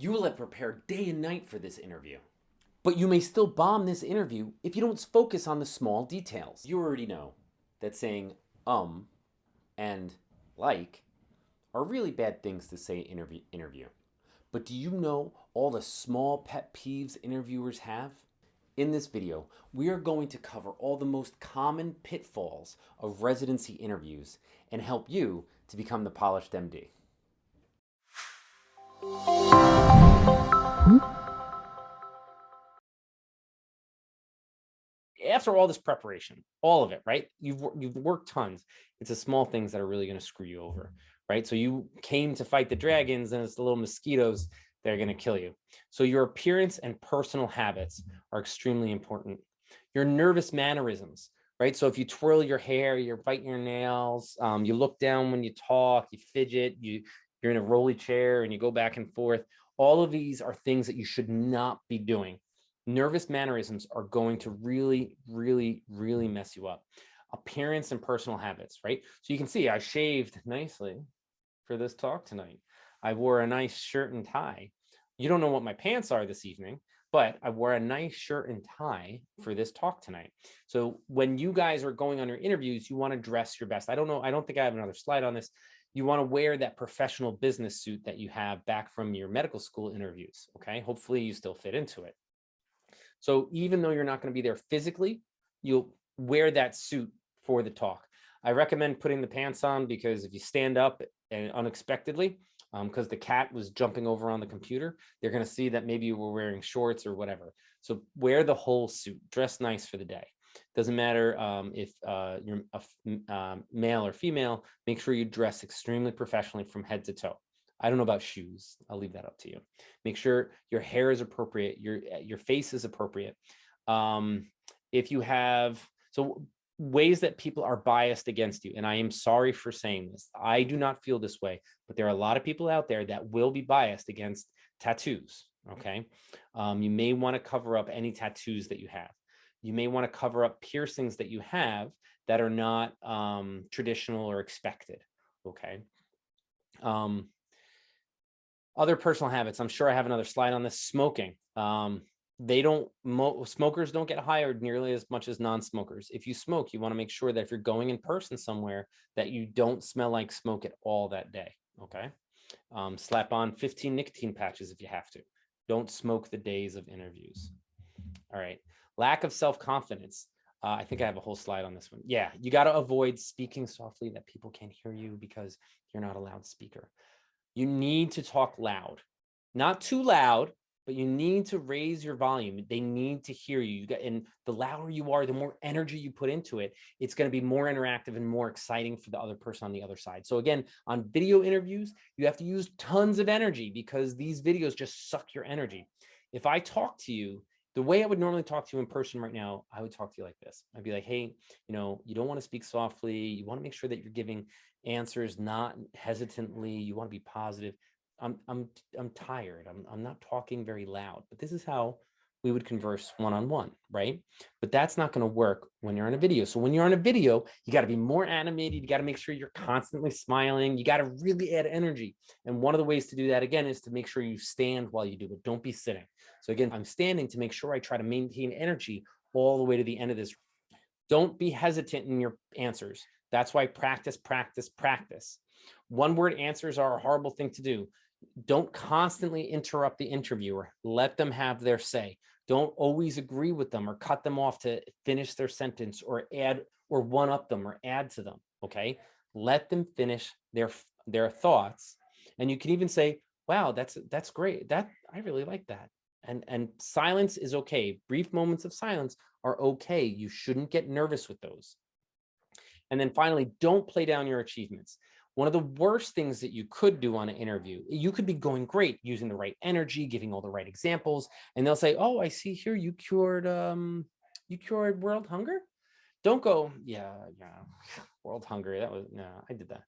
You will have prepared day and night for this interview. But you may still bomb this interview if you don't focus on the small details. You already know that saying and like are really bad things to say in interview. But do you know all the small pet peeves interviewers have? In this video, we are going to cover all the most common pitfalls of residency interviews and help you to become the polished MD. After all this preparation, all of it, right? You've worked tons. It's the small things that are really going to screw you over, right? So you came to fight the dragons, and it's the little mosquitoes that are going to kill you. So your appearance and personal habits are extremely important. Your nervous mannerisms, right? So if you twirl your hair, you're biting your nails, you look down when you talk, you fidget, you're in a rolly chair and you go back and forth. All of these are things that you should not be doing. Nervous mannerisms are going to really, really, really mess you up. Appearance and personal habits, right? So you can see I shaved nicely for this talk tonight. I wore a nice shirt and tie. You don't know what my pants are this evening, but I wore a nice shirt and tie for this talk tonight. So when you guys are going on your interviews, you want to dress your best. I don't think I have another slide on this. You want to wear that professional business suit that you have back from your medical school interviews, okay? Hopefully you still fit into it. So even though you're not going to be there physically, you'll wear that suit for the talk. I recommend putting the pants on because if you stand up and unexpectedly, because the cat was jumping over on the computer, they're going to see that maybe you were wearing shorts or whatever. So wear the whole suit, dress nice for the day. Doesn't matter if you're a male or female, make sure you dress extremely professionally from head to toe. I don't know about shoes. I'll leave that up to you. Make sure your hair is appropriate. Your face is appropriate. If you have, so ways that people are biased against you, and I am sorry for saying this. I do not feel this way, but there are a lot of people out there that will be biased against tattoos, okay? You may want to cover up any tattoos that you have. You may want to cover up piercings that you have that are not traditional or expected, okay? Other personal habits. I'm sure I have another slide on this. Smoking. Smokers don't get hired nearly as much as non-smokers. If you smoke, you want to make sure that if you're going in person somewhere that you don't smell like smoke at all that day. Okay. Slap on 15 nicotine patches if you have to. Don't smoke the days of interviews. All right. Lack of self-confidence. I think I have a whole slide on this one. Yeah, you got to avoid speaking softly that people can't hear you because you're not a loudspeaker. You need to talk loud, not too loud, but you need to raise your volume. They need to hear you. And the louder you are, the more energy you put into it, it's going to be more interactive and more exciting for the other person on the other side. So again, on video interviews, you have to use tons of energy because these videos just suck your energy. If I talk to you, the way I would normally talk to you in person right now, I would talk to you like this. I'd be like, hey, you don't want to speak softly. You want to make sure that you're giving answers not hesitantly. You want to be positive. I'm tired. I'm not talking very loud, but this is how we would converse one-on-one, right? But that's not going to work when you're on a video. So when you're on a video, you got to be more animated. You got to make sure you're constantly smiling. You got to really add energy. And one of the ways to do that, again, is to make sure you stand while you do it. Don't be sitting. So again, I'm standing to make sure I try to maintain energy all the way to the end of this. Don't be hesitant in your answers. That's why practice, practice, practice. One-word answers are a horrible thing to do. Don't constantly interrupt the interviewer. Let them have their say. Don't always agree with them or cut them off to finish their sentence or add or one-up them or add to them, okay? Let them finish their thoughts. And you can even say, wow, that's great. I really like that. And silence is okay. Brief moments of silence are okay. You shouldn't get nervous with those. And then finally, don't play down your achievements. One of the worst things that you could do on an interview, you could be going great, using the right energy, giving all the right examples, and they'll say, "Oh, I see here you cured world hunger." Don't go, yeah, world hunger. I did that.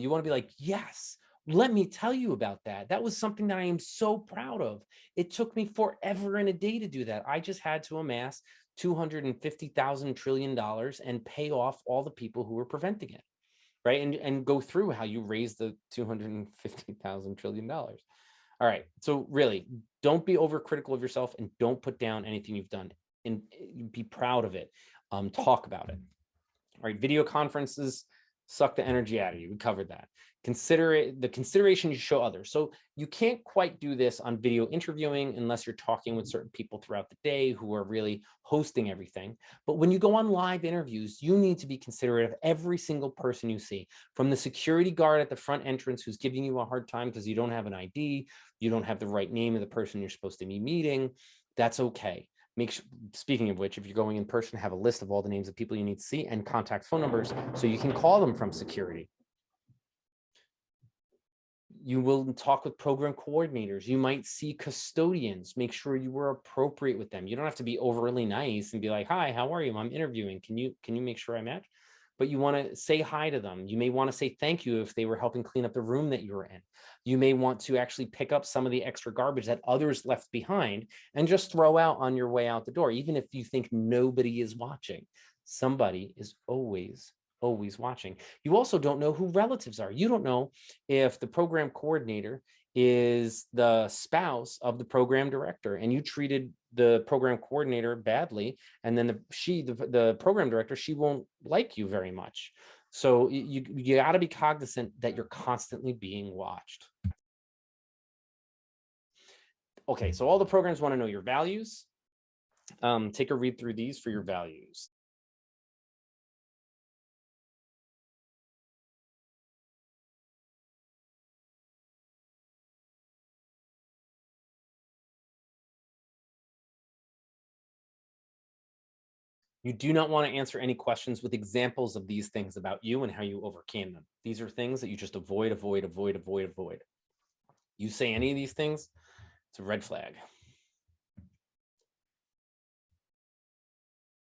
You want to be like, yes, let me tell you about that. That was something that I am so proud of. It took me forever and a day to do that. I just had to amass $250,000 trillion and pay off all the people who were preventing it, right? And go through how you raise the $250,000 trillion. All right. So really, don't be overcritical of yourself and don't put down anything you've done, and be proud of it. Talk about it. All right. Video conferences suck the energy out of you. We covered that. Consider it the consideration you show others. So you can't quite do this on video interviewing unless you're talking with certain people throughout the day who are really hosting everything. But when you go on live interviews, you need to be considerate of every single person you see, from the security guard at the front entrance who's giving you a hard time because you don't have an ID, you don't have the right name of the person you're supposed to be meeting. That's okay. Make sure, speaking of which, if you're going in person, have a list of all the names of people you need to see and contact phone numbers so you can call them from security. You will talk with program coordinators. You might see custodians. Make sure you were appropriate with them. You don't have to be overly nice and be like, "Hi, how are you? I'm interviewing. Can you make sure I match?" But you want to say hi to them. You may want to say thank you if they were helping clean up the room that you were in. You may want to actually pick up some of the extra garbage that others left behind and just throw out on your way out the door, even if you think nobody is watching. Somebody is always watching. You also don't know who relatives are. You don't know if the program coordinator is the spouse of the program director and you treated the program coordinator badly, and then the program director, she won't like you very much. So you got to be cognizant that you're constantly being watched. Okay, so all the programs want to know your values. Take a read through these for your values. You do not want to answer any questions with examples of these things about you and how you overcame them. These are things that you just avoid. You say any of these things, it's a red flag.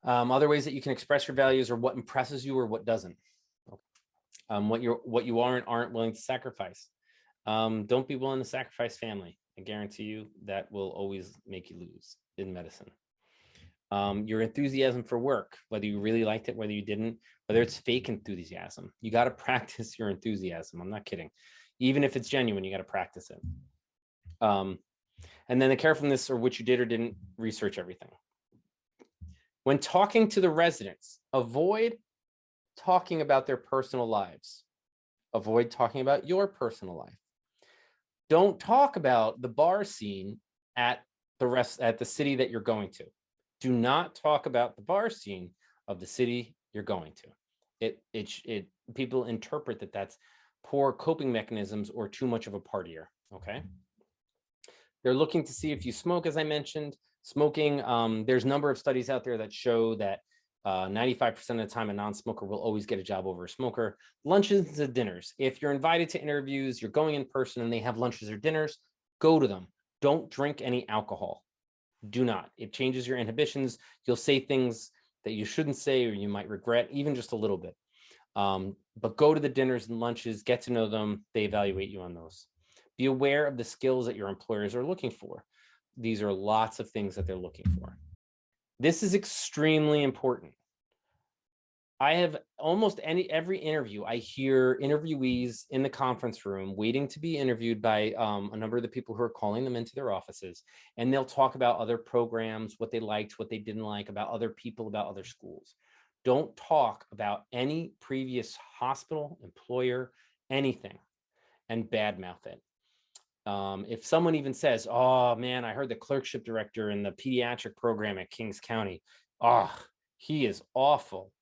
Other ways that you can express your values are what impresses you or what doesn't. What you aren't willing to sacrifice. Don't be willing to sacrifice family. I guarantee you that will always make you lose in medicine. Your enthusiasm for work, whether you really liked it, whether you didn't, whether it's fake enthusiasm, you got to practice your enthusiasm. I'm not kidding. Even if it's genuine, you got to practice it. And then the carefulness or what you did or didn't research everything. When talking to the residents, avoid talking about their personal lives. Avoid talking about your personal life. Don't talk about the bar scene at the city that you're going to. Do not talk about the bar scene of the city you're going to. People interpret that that's poor coping mechanisms or too much of a partier. Okay. They're looking to see if you smoke, as I mentioned. Smoking, there's a number of studies out there that show that 95% of the time a non-smoker will always get a job over a smoker. Lunches and dinners. If you're invited to interviews, you're going in person and they have lunches or dinners, go to them. Don't drink any alcohol. Do not. It changes your inhibitions. You'll say things that you shouldn't say or you might regret, even just a little bit. But go to the dinners and lunches, get to know them. They evaluate you on those. Be aware of the skills that your employers are looking for. These are lots of things that they're looking for. This is extremely important. I have almost every interview, I hear interviewees in the conference room waiting to be interviewed by a number of the people who are calling them into their offices. And they'll talk about other programs, what they liked, what they didn't like, about other people, about other schools. Don't talk about any previous hospital, employer, anything, and badmouth it. If someone even says, "Oh man, I heard the clerkship director in the pediatric program at Kings County, oh, he is awful,"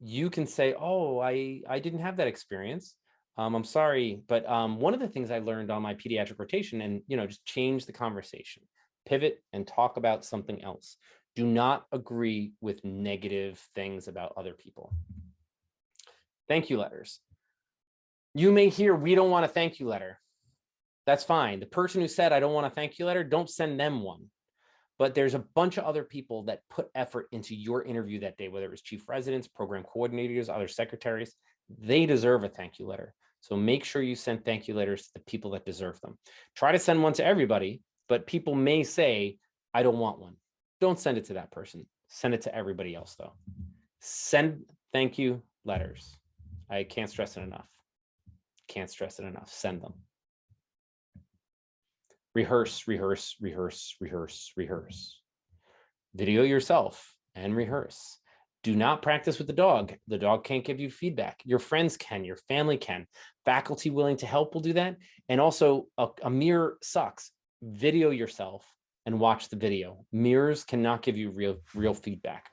you can say, "Oh, I didn't have that experience. I'm sorry." But one of the things I learned on my pediatric rotation, and just change the conversation, pivot and talk about something else. Do not agree with negative things about other people. Thank you letters. You may hear, "We don't want a thank you letter." That's fine. The person who said, "I don't want a thank you letter," don't send them one. But there's a bunch of other people that put effort into your interview that day, whether it was chief residents, program coordinators, other secretaries. They deserve a thank you letter. So make sure you send thank you letters to the people that deserve them. Try to send one to everybody, but people may say, "I don't want one." Don't send it to that person. Send it to everybody else, though. Send thank you letters. I can't stress it enough. Can't stress it enough. Send them. Rehearse, rehearse, rehearse, rehearse, rehearse. Video yourself and rehearse. Do not practice with the dog. The dog can't give you feedback. Your friends can, your family can. Faculty willing to help will do that. And also a mirror sucks. Video yourself and watch the video. Mirrors cannot give you real feedback.